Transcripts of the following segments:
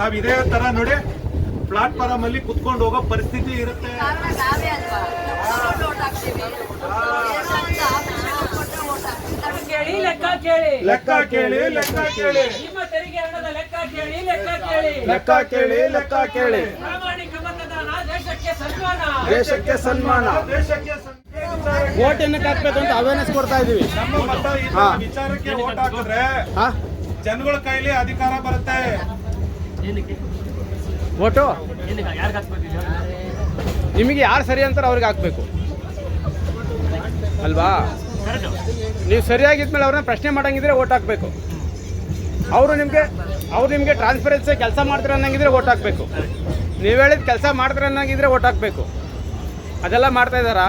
ನಾವ್ ಇದೇ ತರ ನೋಡಿ ಪ್ಲಾಟ್ಫಾರಂ ಅಲ್ಲಿ ಕುತ್ಕೊಂಡು ಹೋಗೋ ಪರಿಸ್ಥಿತಿ ಇರುತ್ತೆ. ಲೆಕ್ಕ ಕೇಳಿ ಲೆಕ್ಕ ಕೇಳಿ ಲೆಕ್ಕ ಕೇಳಿ ನಿಮ್ಮ ತೆರಿಗೆ ಹಣದ ಲೆಕ್ಕ ಕೇಳಿ ಲೆಕ್ಕ ಕೇಳಿ ಲೆಕ್ಕ ಕೇಳಿ ಲೆಕ್ಕ ಕೇಳಿ. ಪ್ರಾಮಾಣಿಕ ಮತದಾನ ದೇಶಕ್ಕೆ ಸನ್ಮಾನ ದೇಶಕ್ಕೆ ಸನ್ಮಾನ. ದೇಶಕ್ಕೆ ವೋಟ್ ಏನಕ್ಕೆ ಹಾಕ್ಬೇಕು ಅಂತ ಅವೇರ್ನೆಸ್ ಕೊಡ್ತಾ ಇದೀವಿ. ನಮ್ಮ ಮತ ವಿಚಾರಕ್ಕೆ ವೋಟ್ ಹಾಕಿದ್ರೆ ಹಾ ಜನಗಳ ಕೈಲಿ ಅಧಿಕಾರ ಬರುತ್ತೆ. ವೋಟು ನಿಮಗೆ ಯಾರು ಸರಿ ಅಂತಾರೆ ಅವ್ರಿಗೆ ಹಾಕ್ಬೇಕು ಅಲ್ವಾ? ನೀವು ಸರಿಯಾಗಿದ್ಮೇಲೆ ಅವ್ರನ್ನ ಪ್ರಶ್ನೆ ಮಾಡಂಗಿದ್ರೆ ವೋಟ್ ಹಾಕ್ಬೇಕು. ಅವ್ರು ನಿಮಗೆ ಟ್ರಾನ್ಸ್ಪರೆನ್ಸಿ ಕೆಲಸ ಮಾಡ್ತಾರೆ ಅನ್ನಂಗಿದ್ರೆ ವೋಟ್ ಹಾಕ್ಬೇಕು. ನೀವು ಹೇಳಿದ ಕೆಲಸ ಮಾಡ್ತಾರೆ ಅನ್ನಂಗಿದ್ರೆ ವೋಟ್ ಹಾಕ್ಬೇಕು. ಅದೆಲ್ಲ ಮಾಡ್ತಾ ಇದ್ದಾರಾ?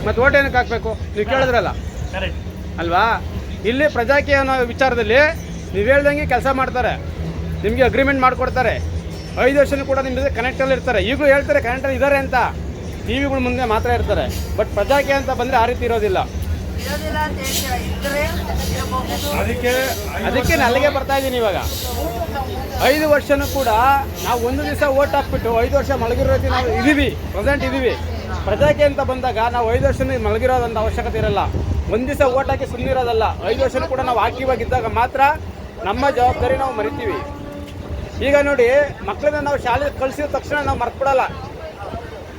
ಮತ್ತೆ ವೋಟ್ ಏನಕ್ಕೆ ಹಾಕ್ಬೇಕು? ನೀವು ಕೇಳಿದ್ರಲ್ಲ ಅಲ್ವಾ? ಇಲ್ಲಿ ಪ್ರಜಾಕೀಯ ಅನ್ನೋ ವಿಚಾರದಲ್ಲಿ ನೀವು ಹೇಳ್ದಂಗೆ ಕೆಲಸ ಮಾಡ್ತಾರೆ, ನಿಮಗೆ ಅಗ್ರಿಮೆಂಟ್ ಮಾಡಿಕೊಡ್ತಾರೆ, 5 ವರ್ಷನೂ ಕೂಡ ನಿಮ್ಮ ಜೊತೆ ಕನೆಕ್ಟಲ್ಲಿ ಇರ್ತಾರೆ. ಈಗಲೂ ಹೇಳ್ತಾರೆ ಕನೆಕ್ಟಲ್ಲಿ ಇದ್ದಾರೆ ಅಂತ, ಟಿ ವಿಗಳ ಮುಂದೆ ಮಾತ್ರ ಇರ್ತಾರೆ. ಬಟ್ ಪ್ರಜಾಕೀಯ ಅಂತ ಬಂದರೆ ಆ ರೀತಿ ಇರೋದಿಲ್ಲ. ಅದಕ್ಕೆ ಅಲ್ಲಿಗೆ ಬರ್ತಾ ಇದ್ದೀನಿ. ಇವಾಗ 5 ವರ್ಷನೂ ಕೂಡ ನಾವು ಒಂದು ದಿವಸ ವೋಟ್ ಹಾಕ್ಬಿಟ್ಟು 5 ವರ್ಷ ಮಲಗಿರೋ ರೀತಿ ನಾವು ಇದ್ದೀವಿ, ಪ್ರೆಸೆಂಟ್ ಇದ್ದೀವಿ. ಪ್ರಜಾಕೀಯ ಅಂತ ಬಂದಾಗ ನಾವು 5 ವರ್ಷ ಮಲಗಿರೋದಂತ ಅವಶ್ಯಕತೆ ಇರಲ್ಲ. ಒಂದು ದಿವಸ ವೋಟ್ ಹಾಕಿ ಸುಮ್ಮನಿರೋದಲ್ಲ. 5 ವರ್ಷನೂ ಕೂಡ ನಾವು ಆಕ್ಟಿವಾಗಿದ್ದಾಗ ಮಾತ್ರ ನಮ್ಮ ಜವಾಬ್ದಾರಿ ನಾವು ಮರಿತೀವಿ. ಈಗ ನೋಡಿ, ಮಕ್ಕಳನ್ನ ನಾವು ಶಾಲೆಗೆ ಕಳಿಸಿದ ತಕ್ಷಣ ನಾವು ಮರ್ತ್ಬಿಡಲ್ಲ.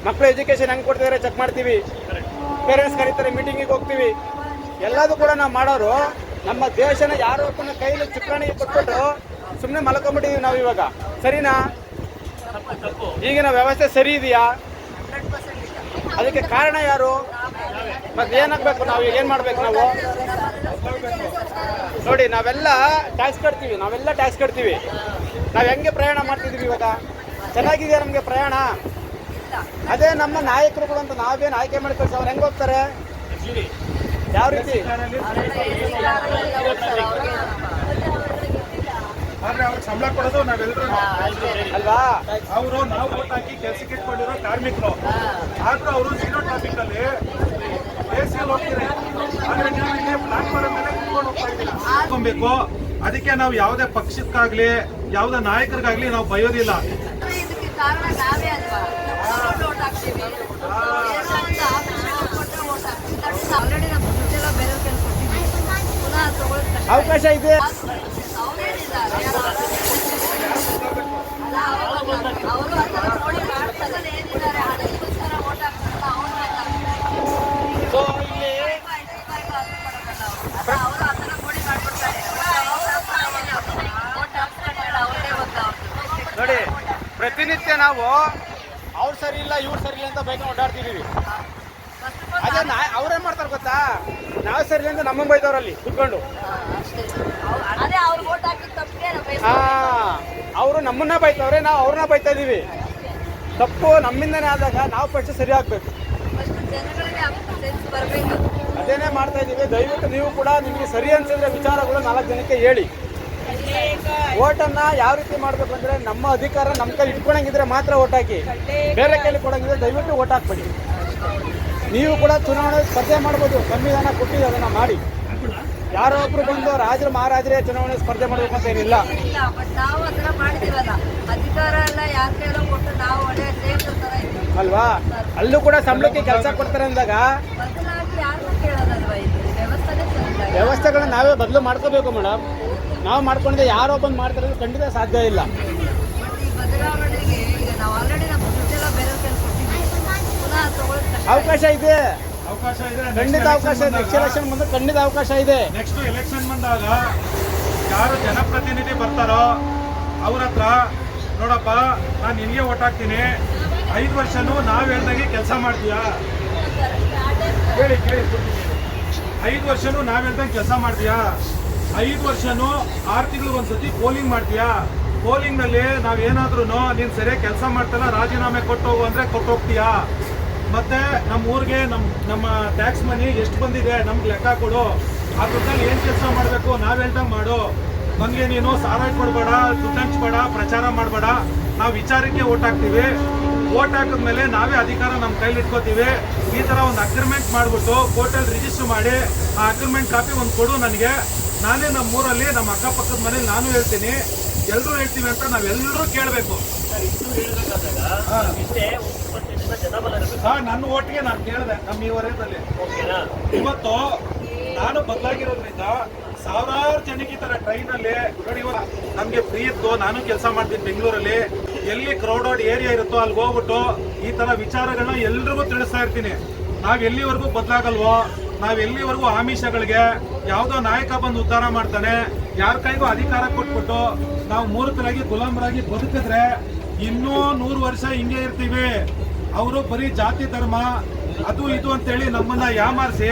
ಮಕ್ಕಳು ಎಜುಕೇಷನ್ ಹೆಂಗೆ ಕೊಡ್ತಿದ್ದಾರೆ ಚೆಕ್ ಮಾಡ್ತೀವಿ, ಪೇರೆಂಟ್ಸ್ ಕರೀತಾರೆ, ಮೀಟಿಂಗಿಗೆ ಹೋಗ್ತೀವಿ. ಎಲ್ಲದೂ ಕೂಡ ನಾವು ಮಾಡೋರು ನಮ್ಮ ದೇಶನ ಯಾರೋ ಒಬ್ಬನ ಕೈಯಲ್ಲಿ ಚುಕ್ಕಾಣಿಗೆ ಕೊಟ್ಬಿಟ್ಟು ಸುಮ್ಮನೆ ಮಲ್ಕೊಂಡ್ಬಿಟ್ಟಿದ್ದೀವಿ ನಾವು. ಇವಾಗ ಸರಿನಾ? ಈಗಿನ ವ್ಯವಸ್ಥೆ ಸರಿ ಇದೆಯಾ? ಅದಕ್ಕೆ ಕಾರಣ ಯಾರು? ಮತ್ತೆ ಏನಾಗಬೇಕು? ನಾವು ಏನು ಮಾಡಬೇಕು? ನಾವು ನೋಡಿ, ನಾವೆಲ್ಲ ಟ್ಯಾಕ್ಸ್ ಕಟ್ತೀವಿ. ನಾವು ಹೆಂಗೆ ಪ್ರಯಾಣ ಮಾಡ್ತಿದ್ದೀವಿ ಇವಾಗ? ಚೆನ್ನಾಗಿದೆಯಾ ನಮಗೆ ಪ್ರಯಾಣ? ಅದೇ ನಮ್ಮ ನಾಯಕರುಗಳು ಅಂತ ನಾವೇನು ಆಯ್ಕೆ ಮಾಡಿ ಕಳ್ಸಿ ಅವ್ರು ಹೆಂಗೆ ಹೋಗ್ತಾರೆ? ಯಾವ ರೀತಿ? ಆದ್ರೆ ಅವ್ರಿಗೆ ಸಂಬಳ ಕೊಡೋದು ನಾವೆಲ್ಲರೂ ಅಲ್ವಾ? ಅವರು ನಾವು ವೋಟ್ ಹಾಕಿ ಕೆಲಸಕ್ಕೆ ಇಟ್ಕೊಂಡಿರೋ ಕಾರ್ಮಿಕರು. ಆದ್ರೂ ಅವರು ಜೀರೋ ಟ್ರಾಫಿಕ್ ಅಲ್ಲಿ ಎಸಿಯಲ್ಲಿ ಹೋಗ್ತಾರೆ. ಆದ್ರೆ ನೀವು ಇಲ್ಲಿ ಪ್ಲಾಟ್ಫಾರ್ಮ್ ಮೇಲೆ ಕುತ್ಕೊಂಡು ಹೋಗ್ತಾ ಇದ್ದೀರಾ. ಹಾಕೊಬೇಕು. ಅದಕ್ಕೆ ನಾವು ಯಾವುದೇ ಪಕ್ಷಕ್ಕಾಗ್ಲಿ ಯಾವುದೇ ನಾಯಕರಿಗಾಗ್ಲಿ ನಾವು ಬಯೋದಿಲ್ಲ. ಅವಕಾಶ ಇದೆ. ನೋಡಿ, ಪ್ರತಿನಿತ್ಯ ನಾವು ಅವ್ರು ಸರಿ ಇಲ್ಲ ಇವ್ರು ಸರಿ ಇಲ್ಲ ಅಂತ ಬೈಕ್ ಓಡಾಡ್ತಿದೀವಿ. ಅದೇ ಅವ್ರೇನ್ ಮಾಡ್ತಾರೆ ಗೊತ್ತಾ? ನಾವು ಸರಿ ಇಲ್ಲ ಅಂತ ನಮ್ಮನ್ನು ಬೈದವ್ರಲ್ಲಿ ಕುತ್ಕೊಂಡು. ಅವರು ನಮ್ಮನ್ನ ಬೈತವ್ರೆ, ನಾವು ಅವ್ರನ್ನ ಬೈತಾ ಇದೀವಿ. ತಪ್ಪು ನಮ್ಮಿಂದನೇ ಆದಾಗ ನಾವು ಫಸ್ಟ್ ಸರಿ ಆಗ್ಬೇಕು. ಅದೇನೇ ಮಾಡ್ತಾ ಇದೀವಿ. ದಯವಿಟ್ಟು ನೀವು ಕೂಡ ನಿಮಗೆ ಸರಿ ಅನ್ಸಿದ್ರೆ ವಿಚಾರಗಳು 4 ಜನಕ್ಕೆ ಹೇಳಿ. ಓಟನ್ನ ಯಾವ ರೀತಿ ಮಾಡ್ಬೇಕು ಅಂದ್ರೆ, ನಮ್ಮ ಅಧಿಕಾರ ನಮ್ಮ ಕೈ ಇಟ್ಕೊಳಂಗಿದ್ರೆ ಮಾತ್ರ ಓಟ್ ಹಾಕಿ. ಬೇರೆ ಕೈಲಿ ಕೊಡಂಗಿದ್ರೆ ದಯವಿಟ್ಟು ಓಟ್ ಹಾಕ್ಬೇಡಿ. ನೀವು ಕೂಡ ಚುನಾವಣೆ ಸ್ಪರ್ಧೆ ಮಾಡ್ಬೋದು, ಸಂವಿಧಾನ ಕೊಟ್ಟಿದೆ, ಅದನ್ನ ಮಾಡಿ. ಯಾರೋ ಒಬ್ರು ಬಂದು ರಾಜರು ಮಹಾರಾಜರೇ ಚುನಾವಣೆ ಸ್ಪರ್ಧೆ ಮಾಡ್ಬೇಕು ಅಂತ ಏನಿಲ್ಲ ಅಲ್ವಾ? ಅಲ್ಲೂ ಕೂಡ ಸಂಬಳಕ್ಕೆ ಕೆಲಸ ಕೊಡ್ತಾರೆ ಅಂದಾಗ ವ್ಯವಸ್ಥೆಗಳನ್ನ ನಾವೇ ಬದಲು ಮಾಡ್ಕೋಬೇಕು ಮೇಡಮ್. ನಾವು ಮಾಡ್ಕೊಂಡ್ರೆ ಯಾರೋ ಬಂದು ಮಾಡ್ತಾರೆ ಖಂಡಿತ ಸಾಧ್ಯ ಇಲ್ಲ. ಅವಕಾಶ ಇದೆ, ಖಂಡಿತ ಅವಕಾಶ ಇದೆ. ನೆಕ್ಸ್ಟ್ ಎಲೆಕ್ಷನ್ ಬಂದ್ರೆ ಖಂಡಿತ ಅವಕಾಶ ಇದೆ. ನೆಕ್ಸ್ಟ್ ಎಲೆಕ್ಷನ್ ಬಂದಾಗ ಯಾರು ಜನಪ್ರತಿನಿಧಿ ಬರ್ತಾರೋ ಅವ್ರ ಹತ್ರ, ನೋಡಪ್ಪ ನಾನು ನಿನಗೆ ಓಟ್ ಹಾಕ್ತೀನಿ, 5 ವರ್ಷನೂ ನಾವು ಹೇಳ್ದಂಗೆ ಕೆಲಸ ಮಾಡ್ತೀಯಾ? ಕೇಳಿ 5 ವರ್ಷನೂ ನಾವು ಹೇಳ್ದಂಗೆ ಕೆಲಸ ಮಾಡ್ತೀಯಾ? 5 ವರ್ಷನೂ 6 ತಿಂಗಳಿಗೆ ಒಂದ್ಸತಿ ಪೋಲಿಂಗ್ ಮಾಡ್ತೀಯಾ? ಪೋಲಿಂಗ್ನಲ್ಲಿ ನಾವೇನಾದ್ರೂ ನೀನು ಸರಿಯಾಗಿ ಕೆಲಸ ಮಾಡ್ತಲ್ಲ, ರಾಜೀನಾಮೆ ಕೊಟ್ಟು ಹೋಗು ಅಂದರೆ ಕೊಟ್ಟು ಹೋಗ್ತೀಯಾ? ಮತ್ತೆ ನಮ್ಮ ಊರಿಗೆ ನಮ್ಮ ಟ್ಯಾಕ್ಸ್ ಮನಿ ಎಷ್ಟು ಬಂದಿದೆ ನಮ್ಗೆ ಲೆಕ್ಕ ಕೊಡು. ಆ ದುಡ್ಡಲ್ಲಿ ಏನು ಕೆಲಸ ಮಾಡಬೇಕು ನಾವು ಹೇಳ್ದಂಗೆ ಮಾಡು. ನಮಗೆ ನೀನು ಸಾರಾಯಿ ಕೊಡಬೇಡ, ದುಡ್ಡು ಹಂಚ್ಬೇಡ, ಪ್ರಚಾರ ಮಾಡಬೇಡ. ನಾವು ವಿಚಾರಕ್ಕೆ ಓಟ್ ಹಾಕ್ತೀವಿ. ಓಟ್ ಹಾಕಿದ್ಮೇಲೆ ನಾವೇ ಅಧಿಕಾರ ನಮ್ಮ ಕೈಲಿ ಇಟ್ಕೋತೀವಿ. ಈ ಥರ ಒಂದು ಅಗ್ರಿಮೆಂಟ್ ಮಾಡಿಬಿಟ್ಟು ಕೋರ್ಟಲ್ಲಿ ರಿಜಿಸ್ಟರ್ ಮಾಡಿ ಆ ಅಗ್ರಿಮೆಂಟ್ ಕಾಪಿ ಒಂದು ಕೊಡು ನನಗೆ. ನಾನೇ ನಮ್ಮ ಊರಲ್ಲಿ ನಮ್ಮ ಅಕ್ಕಪಕ್ಕದ ಮನೇಲಿ ನಾನು ಹೇಳ್ತೀನಿ, ಎಲ್ರು ಹೇಳ್ತೀವಿ ಅಂತ ನಾವೆಲ್ಲರೂ ಕೇಳಬೇಕು. ನನ್ನ ಒಟ್ಟಿಗೆ ನಾನು ಕೇಳಿದೆ ನಮ್ಮ ಈ ವಲಯದಲ್ಲಿ. ಇವತ್ತು ನಾನು ಬದಲಾಗಿರೋದ್ರಿಂದ ಸಾವಿರಾರು ಜನಕ್ಕೆ ಈ ತರ ಟ್ರೈನ್ ಅಲ್ಲಿ ನೋಡಿ, ನಮ್ಗೆ ಫ್ರೀ ಇತ್ತು, ನಾನು ಕೆಲಸ ಮಾಡ್ತೀನಿ ಬೆಂಗಳೂರಲ್ಲಿ. ಎಲ್ಲಿ ಕ್ರೌಡೆಡ್ ಏರಿಯಾ ಇರುತ್ತೋ ಅಲ್ಲಿ ಹೋಗ್ಬಿಟ್ಟು ಈ ತರ ವಿಚಾರಗಳನ್ನ ಎಲ್ರಿಗೂ ತಿಳಿಸ್ತಾ ಇರ್ತೀನಿ. ನಾವ್ ಎಲ್ಲಿವರೆಗೂ ಬದಲಾಗಲ್ವೋ, ನಾವ್ ಎಲ್ಲಿವರೆಗೂ ಆಮಿಷಗಳಿಗೆ ಯಾವ್ದೋ ನಾಯಕ ಬಂದು ಉದ್ಧಾರ ಮಾಡ್ತಾನೆ, ಯಾರ ಕೈಗೂ ಅಧಿಕಾರ ಕೊಟ್ಬಿಟ್ಟು ನಾವು ಮೂರ್ಖರಾಗಿ ಗುಲಾಮರಾಗಿ ಬದುಕಿದ್ರೆ ಇನ್ನೂ 100 ವರ್ಷ ಹಿಂಗೆ ಇರ್ತೀವಿ. ಅವರು ಬರೀ ಜಾತಿ ಧರ್ಮ ಅದು ಇದು ಅಂತೇಳಿ ನಮ್ಮನ್ನ ಯಾಮಾರಿಸಿ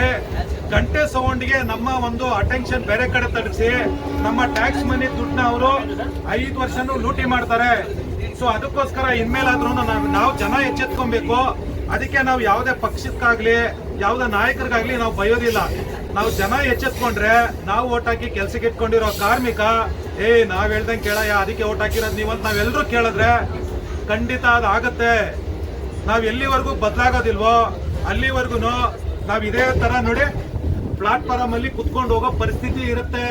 ಗಂಟೆ ಸೌಂಡ್ಗೆ ನಮ್ಮ ಒಂದು ಅಟೆನ್ಷನ್ ಬೇರೆ ಕಡೆ ತಡಿಸಿ ನಮ್ಮ ಟ್ಯಾಕ್ಸ್ ಮನಿ ದುಡ್ಡನ್ನ ಅವರು 5 ವರ್ಷನೂ ಲೂಟಿ ಮಾಡ್ತಾರೆ. ಸೊ ಅದಕ್ಕೋಸ್ಕರ ಇನ್ಮೇಲಾದ್ರೂ ನಾವು ಜನ ಎಚ್ಚೆತ್ಕೊಬೇಕು. ಅದಕ್ಕೆ ನಾವು ಯಾವುದೇ ಪಕ್ಷಕ್ಕಾಗ್ಲಿ ಯಾವುದೇ ನಾಯಕರಿಗಾಗ್ಲಿ ನಾವು ಬಯೋದಿಲ್ಲ. ನಾವು ಜನ ಎಚ್ಚೆತ್ಕೊಂಡ್ರೆ ನಾವು ಓಟ್ ಹಾಕಿ ಕೆಲ್ಸಕ್ಕೆ ಇಟ್ಕೊಂಡಿರೋ ಕಾರ್ಮಿಕ ನಾವ್ ಹೇಳ್ದಂಗೆ ಕೇಳಯ್ಯ ಅದಕ್ಕೆ ಓಟ್ ಹಾಕಿರೋದು ನೀವಂತ ನಾವೆಲ್ಲರೂ ಕೇಳಿದ್ರೆ ಖಂಡಿತ ಅದಾಗತ್ತೆ. ನಾವ್ ಎಲ್ಲಿವರೆಗೂ ಬದಲಾಗೋದಿಲ್ವೋ ಅಲ್ಲಿವರೆಗೂ ನಾವ್ ಇದೇ ತರ ನೋಡಿ ಪ್ಲಾಟ್ಫಾರ್ಮ್ ಅಲ್ಲಿ ಕುತ್ಕೊಂಡು ಹೋಗೋ ಪರಿಸ್ಥಿತಿ ಇರುತ್ತೆ.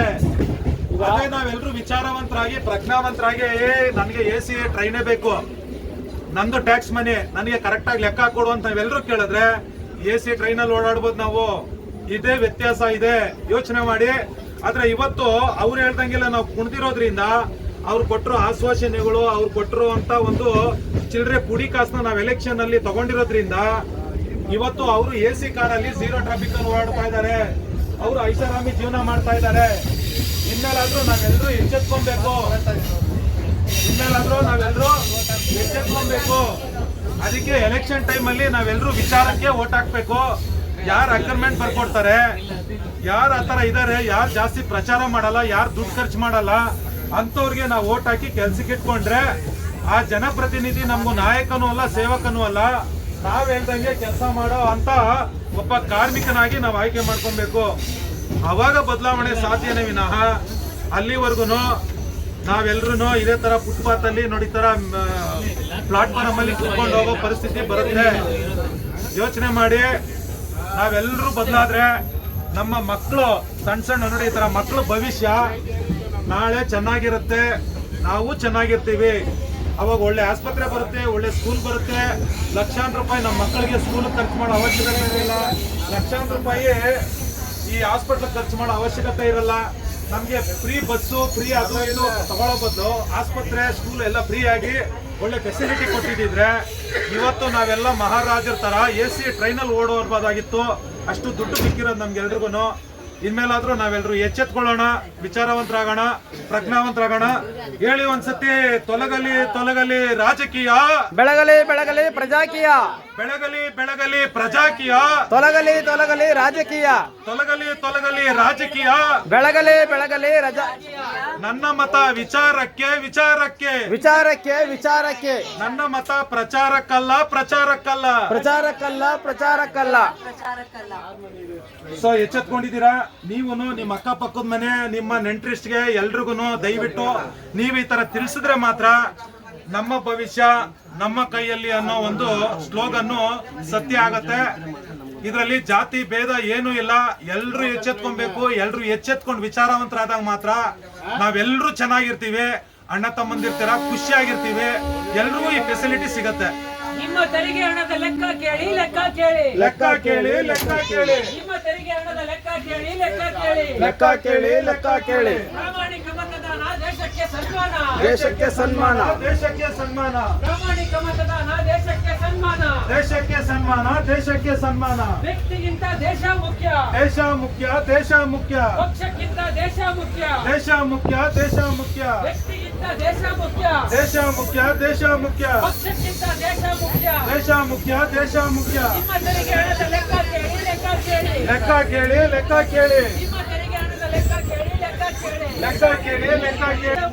ಅದೇ ನಾವೆಲ್ಲರೂ ವಿಚಾರವಂತರಾಗಿ ಪ್ರಜ್ಞಾವಂತರಾಗಿ ನನಗೆ AC ಟ್ರೈನೇ ಬೇಕು, ನಂದು ಟ್ಯಾಕ್ಸ್ ಮನಿ ನನಗೆ ಕರೆಕ್ಟ್ ಆಗಿ ಲೆಕ್ಕ ಕೊಡು ಅಂತ ನಾವೆಲ್ಲರೂ ಕೇಳಿದ್ರೆ AC ಟ್ರೈನಲ್ಲಿ ಓಡಾಡ್ಬೋದು ನಾವು. ಇದೇ ವ್ಯತ್ಯಾಸ ಇದೆ, ಯೋಚನೆ ಮಾಡಿ. ಆದ್ರೆ ಇವತ್ತು ಅವ್ರು ಹೇಳ್ದಂಗೆಲ್ಲ ನಾವು ಕುಣಿದಿರೋದ್ರಿಂದ ಅವ್ರು ಕೊಟ್ಟರು ಆಶ್ವಾಸನೆಗಳು, ಅವ್ರು ಕೊಟ್ಟರು ಅಂತ ಒಂದು ಚಿಲ್ಲರೆ ಪುಡಿ ಕಾಸನ್ನ ನಾವು ಎಲೆಕ್ಷನ್ ಅಲ್ಲಿ ತಗೊಂಡಿರೋದ್ರಿಂದ ಇವತ್ತು ಅವರು AC ಕಾರಲ್ಲಿ 0 ಟ್ರಾಫಿಕ್ ಅಲ್ಲಿ ಓಡಾಡ್ತಾ ಇದ್ದಾರೆ, ಅವರು ಐಷಾರಾಮಿ ಜೀವನ ಮಾಡ್ತಾ ಇದ್ದಾರೆ. ಇನ್ಮೇಲಾದ್ರೂ ನಾವೆಲ್ಲರೂ ಎಚ್ಚೆತ್ಕೊಬೇಕು, ಅದಕ್ಕೆ ಎಲೆಕ್ಷನ್ ಟೈಮ್ ಅಲ್ಲಿ ನಾವೆಲ್ಲರೂ ವಿಚಾರಕ್ಕೆ ಓಟ್ ಹಾಕ್ಬೇಕು. ಯಾರು ಅಗ್ರಿಮೆಂಟ್ ಬರ್ಕೊಡ್ತಾರೆ, ಯಾರು ಆತರ ಇದಾರೆ, ಯಾರು ಜಾಸ್ತಿ ಪ್ರಚಾರ ಮಾಡಲ್ಲ, ಯಾರು ದುಡ್ಡು ಖರ್ಚು ಮಾಡಲ್ಲ ಅಂತವ್ರಿಗೆ ನಾವು ಓಟ್ ಹಾಕಿ ಕೆಲ್ಸಕ್ಕೆ ಇಟ್ಕೊಂಡ್ರೆ ಆ ಜನಪ್ರತಿನಿಧಿ ನಮ್ಗೂ ನಾಯಕನೂ ಅಲ್ಲ ಸೇವಕನೂ ಅಲ್ಲ, ನಾವ್ ಹೇಳ್ದಂಗೆ ಕೆಲಸ ಮಾಡೋ ಅಂತ ಒಬ್ಬ ಕಾರ್ಮಿಕನಾಗಿ ನಾವು ಆಯ್ಕೆ ಮಾಡ್ಕೊಬೇಕು. ಅವಾಗ ಬದಲಾವಣೆ ಸಾಧ್ಯನೇ ವಿನಃ ಅಲ್ಲಿವರೆಗೂ ನಾವೆಲ್ಲರೂ ಇದೇ ತರ ಫುಟ್ಪಾತ್ ಅಲ್ಲಿ ನೋಡಿ ತರ ಪ್ಲಾಟ್ಫಾರ್ಮ್ ಅಲ್ಲಿ ಕುತ್ಕೊಂಡು ಹೋಗೋ ಪರಿಸ್ಥಿತಿ ಬರುತ್ತೆ. ಯೋಚನೆ ಮಾಡಿ, ನಾವೆಲ್ಲರೂ ಬದಲಾದ್ರೆ ನಮ್ಮ ಮಕ್ಕಳು ಸಣ್ಣ ನೋಡಿ ಈ ತರ ಮಕ್ಕಳು ಭವಿಷ್ಯ ನಾಳೆ ಚೆನ್ನಾಗಿರುತ್ತೆ, ನಾವು ಚೆನ್ನಾಗಿರ್ತೀವಿ. ಅವಾಗ ಒಳ್ಳೆ ಆಸ್ಪತ್ರೆ ಬರುತ್ತೆ, ಒಳ್ಳೆ ಸ್ಕೂಲ್ ಬರುತ್ತೆ, ಲಕ್ಷಾಂತರ ರೂಪಾಯಿ ನಮ್ಮ ಮಕ್ಕಳಿಗೆ ಸ್ಕೂಲ್ ಖರ್ಚು ಮಾಡೋ ಅವಶ್ಯಕತೆ ಇರಲ್ಲ, ಲಕ್ಷಾಂತರ ರೂಪಾಯಿ ಈ ಹಾಸ್ಪಿಟ್ಲ್ ಖರ್ಚು ಮಾಡೋ ಅವಶ್ಯಕತೆ ಇರಲ್ಲ. ನಮ್ಗೆ ಫ್ರೀ ಬಸ್ಸು ಫ್ರೀ ಅದು ಇದು ತಗೊಳ್ಳೋ ಬದಲು ಆಸ್ಪತ್ರೆ ಸ್ಕೂಲ್ ಎಲ್ಲ ಫ್ರೀ ಆಗಿ ಒಳ್ಳೆ ಫೆಸಿಲಿಟಿ ಕೊಟ್ಟಿದ್ರೆ ಇವತ್ತು ನಾವೆಲ್ಲ ಮಹಾರಾಜರ ತರ AC ಟ್ರೈನಲ್ಲಿ ಓಡೋರ್ಬೋದಾಗಿತ್ತು. ಅಷ್ಟು ದುಡ್ಡು ಸಿಕ್ಕಿರೋದು ನಮ್ಗೆಲ್ರಿಗೂ. ಇನ್ಮೇಲಾದ್ರೂ ನಾವೆಲ್ಲರೂ ಎಚ್ಚೆತ್ಕೊಳ್ಳೋಣ, ವಿಚಾರವಂತರಾಗೋಣ, ಪ್ರಜ್ಞಾವಂತರಾಗೋಣ. ಹೇಳಿ ಒಂದ್ಸತಿ, ತೊಲಗಲಿ ತೊಲಗಲಿ ರಾಜಕೀಯ, ಬೆಳಗಲಿ ಬೆಳಗಲಿ ಪ್ರಜಾಕೀಯ, ಬೆಳಗಲಿ ಬೆಳಗಲಿ ಪ್ರಜಾಕೀಯ, ತೊಲಗಲಿ ತೊಲಗಲಿ ರಾಜಕೀಯ, ತೊಲಗಲಿ ತೊಲಗಲಿ ರಾಜಕೀಯ, ಬೆಳಗಲಿ ಬೆಳಗಲಿ ನನ್ನ ಮತ ವಿಚಾರಕ್ಕೆ ವಿಚಾರಕ್ಕೆ ವಿಚಾರಕ್ಕೆ ವಿಚಾರಕ್ಕೆ, ನನ್ನ ಮತ ಪ್ರಚಾರಕ್ಕಲ್ಲ ಪ್ರಚಾರಕ್ಕಲ್ಲ ಪ್ರಚಾರಕ್ಕಲ್ಲ ಪ್ರಚಾರಕ್ಕಲ್ಲ. ಸೊ ಎಚ್ಚೆತ್ಕೊಂಡಿದ್ದೀರಾ ನೀವು, ನಿಮ್ಮ ಅಕ್ಕಪಕ್ಕದ ಮನೆ, ನಿಮ್ಮ ನೆಂಟ್ರಿಸ್ಟ್ಗೆ ಎಲ್ರಿಗೂ ದಯವಿಟ್ಟು ನೀವು ಈ ತರ ತಿಳಿಸಿದ್ರೆ ಮಾತ್ರ ನಮ್ಮ ಭವಿಷ್ಯ ನಮ್ಮ ಕೈಯಲ್ಲಿ ಅನ್ನೋ ಒಂದು ಸ್ಲೋಗನ್ನು ಸತ್ಯ ಆಗತ್ತೆ. ಇದರಲ್ಲಿ ಜಾತಿ ಭೇದ ಏನೂ ಇಲ್ಲ, ಎಲ್ರು ಎಚ್ಚೆತ್ಕೊಬೇಕು. ಎಲ್ರು ಎಚ್ಚೆತ್ಕೊಂಡು ವಿಚಾರವಂತರಾದಾಗ ಮಾತ್ರ ನಾವೆಲ್ಲರೂ ಚೆನ್ನಾಗಿರ್ತೀವಿ, ಅಣ್ಣ ತಮ್ಮಂದಿರ್ತೀರ ಖುಷಿಯಾಗಿರ್ತೀವಿ, ಎಲ್ರಿಗೂ ಈ ಫೆಸಿಲಿಟಿ ಸಿಗತ್ತೆ. ನಿಮ್ಮ ತೆರಿಗೆ ಹಣದ ಲೆಕ್ಕ ಕೇಳಿ, ಲೆಕ್ಕ ಕೇಳಿ, ಲೆಕ್ಕ ಕೇಳಿ, ಲೆಕ್ಕ ಕೇಳಿ, ನಿಮ್ಮ ತೆರಿಗೆ ಹಣದ ಲೆಕ್ಕ ಕೇಳಿ, ಲೆಕ್ಕ ಕೇಳಿ, ಲೆಕ್ಕ ಕೇಳಿ, ಲೆಕ್ಕ ಕೇಳಿ. ಪ್ರಾಮಾಣಿಕ ಮತದಾನ ದೇಶಕ್ಕೆ ಸನ್ಮಾನ, ದೇಶಕ್ಕೆ ಸನ್ಮಾನ, ದೇಶಕ್ಕೆ ಸನ್ಮಾನ, ಪ್ರಾಮಾಣಿಕ ಮತದಾನ ದೇಶಕ್ಕೆ ಸನ್ಮಾನ, ದೇಶಕ್ಕೆ ಸನ್ಮಾನ, ದೇಶಕ್ಕೆ ಸನ್ಮಾನ. ವ್ಯಕ್ತಿಗಿಂತ ದೇಶ ಮುಖ್ಯ, ದೇಶ ಮುಖ್ಯ, ದೇಶ ಮುಖ್ಯ, ಪಕ್ಷಕ್ಕಿಂತ ದೇಶ ಮುಖ್ಯ, ದೇಶ ಮುಖ್ಯ, ದೇಶ ಮುಖ್ಯ, ವ್ಯಕ್ತಿಗಿಂತ ದೇಶ ಮುಖ್ಯ, ದೇಶ ಮುಖ್ಯ, ದೇಶ ಮುಖ್ಯ, ಪಕ್ಷಕ್ಕಿಂತ ದೇಶ ಮುಖ್ಯ, ದೇಶ ಮುಖ್ಯ, ದೇಶ ಮುಖ್ಯ. ನಿಮ್ಮ ತೆರಿಗೆ ಹಣದ ಲೆಕ್ಕ ಕೇಳಿ, ಲೆಕ್ಕ ಕೇಳಿ, ಲೆಕ್ಕ ಕೇಳಿ, ಲೆಕ್ಕ ಕೇಳಿ, ನಿಮ್ಮ ತೆರಿಗೆ ಹಣದ ಲೆಕ್ಕ ಕೇಳಿ, ಲೆಕ್ಕ ಕೇಳಿ, ಲೆಕ್ಕ ಕೇಳಿ, ಲೆಕ್ಕ ಕೇಳಿ.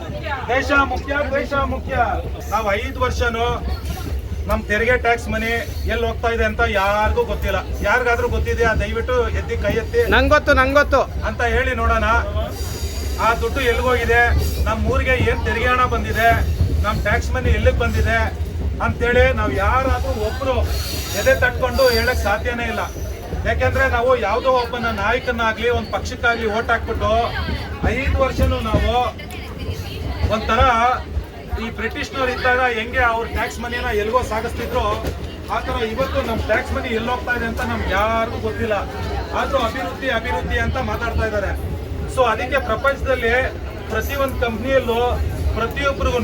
ದೇಶ ಮುಖ್ಯ, ದೇಶ ಮುಖ್ಯ. ನಾವು 5 ವರ್ಷನೂ ನಮ್ ತೆರಿಗೆ ಟ್ಯಾಕ್ಸ್ ಮನಿ ಎಲ್ಲಿ ಹೋಗ್ತಾ ಇದೆ ಅಂತ ಯಾರಿಗೂ ಗೊತ್ತಿಲ್ಲ. ಯಾರಿಗಾದ್ರೂ ಗೊತ್ತಿದೆಯಾ? ದಯವಿಟ್ಟು ಎದ್ದಿ ಕೈ ಎತ್ತಿ ನಂಗೊತ್ತು ಅಂತ ಹೇಳಿ ನೋಡೋಣ. ಆ ದುಡ್ಡು ಎಲ್ಲಿಗೋಗಿದೆ, ನಮ್ಮ ಊರಿಗೆ ಏನ್ ತೆರಿಗೆ ಹಣ ಬಂದಿದೆ, ನಮ್ ಟ್ಯಾಕ್ಸ್ ಮನಿ ಎಲ್ಲಿಗೆ ಬಂದಿದೆ ಅಂತೇಳಿ ನಾವು ಯಾರಾದ್ರೂ ಒಬ್ರು ಎದೆ ತಟ್ಕೊಂಡು ಹೇಳಕ್ ಸಾಧ್ಯನೇ ಇಲ್ಲ. ಯಾಕೆಂದ್ರೆ ನಾವು ಯಾವುದೋ ಒಬ್ಬನ ನಾಯಕನಾಗ್ಲಿ ಒಂದು ಪಕ್ಷಕ್ಕಾಗ್ಲಿ ಓಟ್ ಹಾಕ್ಬಿಟ್ಟು 5 ವರ್ಷನೂ ನಾವು ಒಂಥರ ಈ ಬ್ರಿಟಿಷ್ನವ್ರು ಇದ್ದಾಗ ಹೆಂಗೆ ಅವ್ರ ಟ್ಯಾಕ್ಸ್ ಮನಿನ ಎಲ್ಗೋ ಸಾಗಿಸ್ತಿದ್ರು ಆ ಥರ ಇವತ್ತು ನಮ್ಮ ಟ್ಯಾಕ್ಸ್ ಮನಿ ಎಲ್ಲಿ ಹೋಗ್ತಾ ಇದೆ ಅಂತ ನಮ್ಗೆ ಯಾರಿಗೂ ಗೊತ್ತಿಲ್ಲ. ಆದರೂ ಅಭಿವೃದ್ಧಿ ಅಭಿವೃದ್ಧಿ ಅಂತ ಮಾತಾಡ್ತಾ ಇದ್ದಾರೆ. ಸೊ ಅದಕ್ಕೆ ಪ್ರಪಂಚದಲ್ಲಿ ಪ್ರತಿಯೊಂದು ಕಂಪ್ನಿಯಲ್ಲೂ ಪ್ರತಿಯೊಬ್ಬರಿಗೂ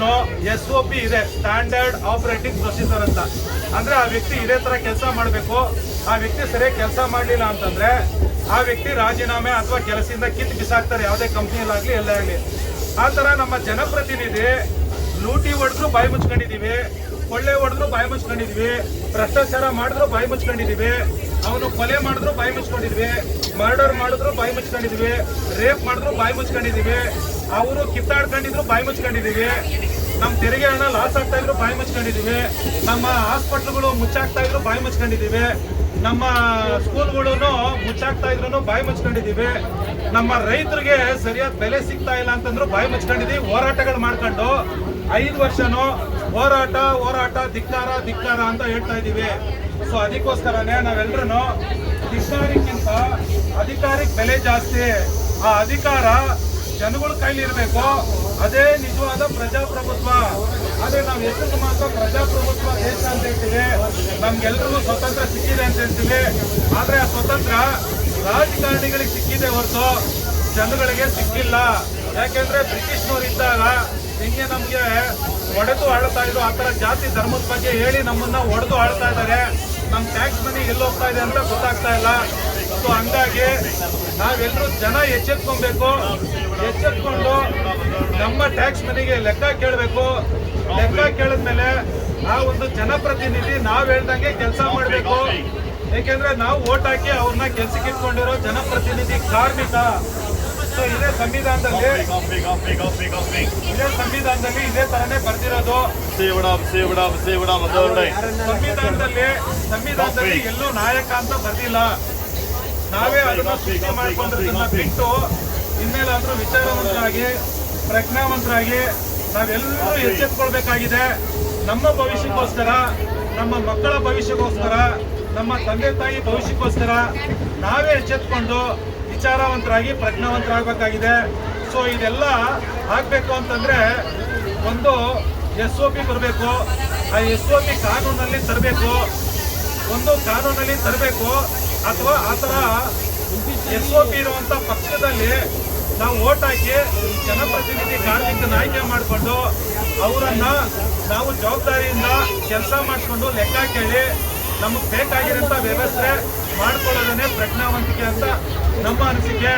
SOP ಇದೆ, ಸ್ಟ್ಯಾಂಡರ್ಡ್ ಆಪರೇಟಿಂಗ್ ಪ್ರೊಸೀಜರ್ ಅಂತ. ಅಂದ್ರೆ ಆ ವ್ಯಕ್ತಿ ಇದೇ ತರ ಕೆಲಸ ಮಾಡಬೇಕು. ಆ ವ್ಯಕ್ತಿ ಸರಿಯಾಗಿ ಕೆಲಸ ಮಾಡಲಿಲ್ಲ ಅಂತಂದ್ರೆ ಆ ವ್ಯಕ್ತಿ ರಾಜೀನಾಮೆ ಅಥವಾ ಕೆಲಸದಿಂದ ಕಿತ್ತು ಬಿಸಾಕ್ತಾರೆ, ಯಾವುದೇ ಕಂಪ್ನಿಯಲ್ಲಾಗ್ಲಿ ಎಲ್ಲೇ ಆಗಲಿ. ಆ ತರ ನಮ್ಮ ಜನಪ್ರತಿನಿಧಿ ಲೂಟಿ ಹೊಡೆದ್ರು ಬಾಯಿ ಮುಚ್ಕೊಂಡಿದೀವಿ, ಕೊಳ್ಳೆ ಹೊಡೆದ್ರು ಬಾಯಿ ಮುಚ್ಕೊಂಡಿದೀವಿ, ಭ್ರಷ್ಟಾಚಾರ ಮಾಡಿದ್ರು ಬಾಯಿ ಮುಚ್ಕೊಂಡಿದೀವಿ, ಅವನು ಕೊಲೆ ಮಾಡಿದ್ರು ಬಾಯಿ ಮುಚ್ಕೊಂಡಿದ್ವಿ, ಮರ್ಡರ್ ಮಾಡಿದ್ರು ಬಾಯಿ ಮುಚ್ಕೊಂಡಿದ್ವಿ, ರೇಪ್ ಮಾಡಿದ್ರು ಬಾಯಿ ಮುಚ್ಕೊಂಡಿದೀವಿ, ಅವರು ಕಿತ್ತಾಡ್ಕೊಂಡಿದ್ರು ಬಾಯಿ ಮುಚ್ಕೊಂಡಿದೀವಿ, ನಮ್ಮ ತೆರಿಗೆ ಹಣ ಲಾಸ್ ಆಗ್ತಾ ಇದ್ರು ಬಾಯಿ ಮುಚ್ಕೊಂಡಿದೀವಿ, ನಮ್ಮ ಹಾಸ್ಪಿಟ್ಲ್ಗಳು ಮುಚ್ಚಾಗ್ತಾ ಇದ್ರು ಬಾಯಿ ಮುಚ್ಕೊಂಡಿದೀವಿ, ನಮ್ಮ ಸ್ಕೂಲ್ಗಳು ಮುಚ್ಚಾಗ್ತಾ ಇದ್ರು ಬಾಯಿ ಮುಚ್ಕೊಂಡಿದೀವಿ, ನಮ್ಮ ರೈತರಿಗೆ ಸರಿಯಾದ ಬೆಲೆ ಸಿಗ್ತಾ ಇಲ್ಲ ಅಂತಂದ್ರು ಬಾಯಿ ಮುಚ್ಕೊಂಡಿದೀವಿ. ಹೋರಾಟಗಳು ಮಾಡ್ಕೊಂಡು 5 ವರ್ಷನೂ ಹೋರಾಟ ಹೋರಾಟ ಧಿಕ್ಕಾರ ಧಿಕ್ಕಾರ ಅಂತ ಹೇಳ್ತಾ ಇದೀವಿ. ಸೊ ಅದಕ್ಕೋಸ್ಕರನೇ ನಾವೆಲ್ಲರೂ ಧಿಕ್ಕಾರಕ್ಕಿಂತ ಅಧಿಕಾರಕ್ಕೆ ಬೆಲೆ ಜಾಸ್ತಿ. ಆ ಅಧಿಕಾರ ಜನಗಳ ಕೈಲಿ ಇರಬೇಕು, ಅದೇ ನಿಜವಾದ ಪ್ರಜಾಪ್ರಭುತ್ವ. ಆದ್ರೆ ನಾವು ಹೆಸರು ಮಾತ್ರ ಪ್ರಜಾಪ್ರಭುತ್ವ ದೇಶ ಅಂತ ಹೇಳ್ತೀವಿ, ನಮ್ಗೆಲ್ರಿಗೂ ಸ್ವತಂತ್ರ ಸಿಕ್ಕಿದೆ ಅಂತ ಹೇಳ್ತೀವಿ. ಆದ್ರೆ ಆ ಸ್ವತಂತ್ರ ರಾಜಕಾರಣಿಗಳಿಗೆ ಸಿಕ್ಕಿದೆ ಹೊರತು ಜನಗಳಿಗೆ ಸಿಕ್ಕಿಲ್ಲ. ಯಾಕೆಂದ್ರೆ ಬ್ರಿಟಿಷ್ನವ್ರು ಇದ್ದಾಗ ಹೆಂಗೆ ನಮ್ಗೆ ಒಡೆದು ಆಳ್ತಾ ಇದ್ರು, ಆ ತರ ಜಾತಿ ಧರ್ಮದ ಬಗ್ಗೆ ಹೇಳಿ ನಮ್ಮನ್ನ ಒಡೆದು ಆಳ್ತಾ ಇದ್ದಾರೆ. ನಮ್ ಟ್ಯಾಕ್ಸ್ ಮನಿ ಎಲ್ಲಿ ಹೋಗ್ತಾ ಇದೆ ಅಂತ ಗೊತ್ತಾಗ್ತಾ ಇಲ್ಲ. ಸೊ ಹಂಗಾಗಿ ನಾವೆಲ್ಲರೂ ಜನ ಎಚ್ಚೆತ್ಕೊಬೇಕು, ಎಚ್ಚೆತ್ಕೊಂಡು ನಮ್ಮ ಟ್ಯಾಕ್ಸ್ ಮನಿಗೆ ಲೆಕ್ಕ ಕೇಳಬೇಕು. ಲೆಕ್ಕ ಕೇಳಿದ್ಮೇಲೆ ಆ ಒಂದು ಜನಪ್ರತಿನಿಧಿ ನಾವ್ ಹೇಳ್ದಂಗೆ ಕೆಲಸ ಮಾಡಬೇಕು. ಏಕೆಂದ್ರೆ ನಾವು ಓಟ್ ಹಾಕಿ ಅವ್ರನ್ನ ಕೆಲ್ಸಕ್ಕೆ ಇಟ್ಕೊಂಡಿರೋ ಜನಪ್ರತಿನಿಧಿ ಕಾರ್ಮಿಕ. ಸೊ ಇದೇ ಸಂವಿಧಾನದಲ್ಲಿ ಇದೇ ತರನೇ ಬರ್ದಿರೋದು. ಸಂವಿಧಾನದಲ್ಲಿ ಎಲ್ಲೂ ನಾಯಕ ಅಂತ ಬರ್ದಿಲ್ಲ. ನಾವೇ ಅದನ್ನ ಸೃಷ್ಟಿ ಮಾಡ್ಕೊಂಡಿರೋದನ್ನ ಬಿಟ್ಟು ಇನ್ಮೇಲಾದ್ರೂ ವಿಚಾರವಂತರಾಗಿ ಪ್ರಜ್ಞಾವಂತರಾಗಿ ನಾವೆಲ್ಲರೂ ಎಚ್ಚೆತ್ಕೊಳ್ಬೇಕಾಗಿದೆ. ನಮ್ಮ ಭವಿಷ್ಯಕ್ಕೋಸ್ಕರ, ನಮ್ಮ ಮಕ್ಕಳ ಭವಿಷ್ಯಕ್ಕೋಸ್ಕರ, ನಮ್ಮ ತಂದೆ ತಾಯಿ ಭವಿಷ್ಯಕ್ಕೋಸ್ಕರ ನಾವೇ ಎಚ್ಚೆತ್ಕೊಂಡು ವಿಚಾರವಂತರಾಗಿ ಪ್ರಜ್ಞಾವಂತರಾಗಬೇಕಾಗಿದೆ. ಸೊ ಇದೆಲ್ಲ ಆಗ್ಬೇಕು ಅಂತಂದ್ರೆ ಒಂದು SOP ಬರಬೇಕು. ಆ SOP ಕಾನೂನಲ್ಲಿ ತರಬೇಕು, ಒಂದು ಕಾನೂನಲ್ಲಿ ತರಬೇಕು. ಅಥವಾ ಆ ಥರ SOP ಇರುವಂತ ಪಕ್ಷದಲ್ಲಿ ನಾವು ಓಟ್ ಹಾಕಿ ಜನಪ್ರತಿನಿಧಿ ಕಾರ್ಮಿಕನ ಆಯ್ಕೆ ಮಾಡಿಕೊಂಡು ಅವರನ್ನ ನಾವು ಜವಾಬ್ದಾರಿಯಿಂದ ಕೆಲಸ ಮಾಡಿಕೊಂಡು ಲೆಕ್ಕ ಕೇಳಿ ನಮಗೆ ಬೇಕಾಗಿರೋಂಥ ವ್ಯವಸ್ಥೆ ಮಾಡ್ಕೊಳ್ಳೋದನ್ನೇ ಪ್ರಜ್ಞಾವಂತಿಕೆ ಅಂತ ನಮ್ಮ ಅನಿಸಿಕೆ.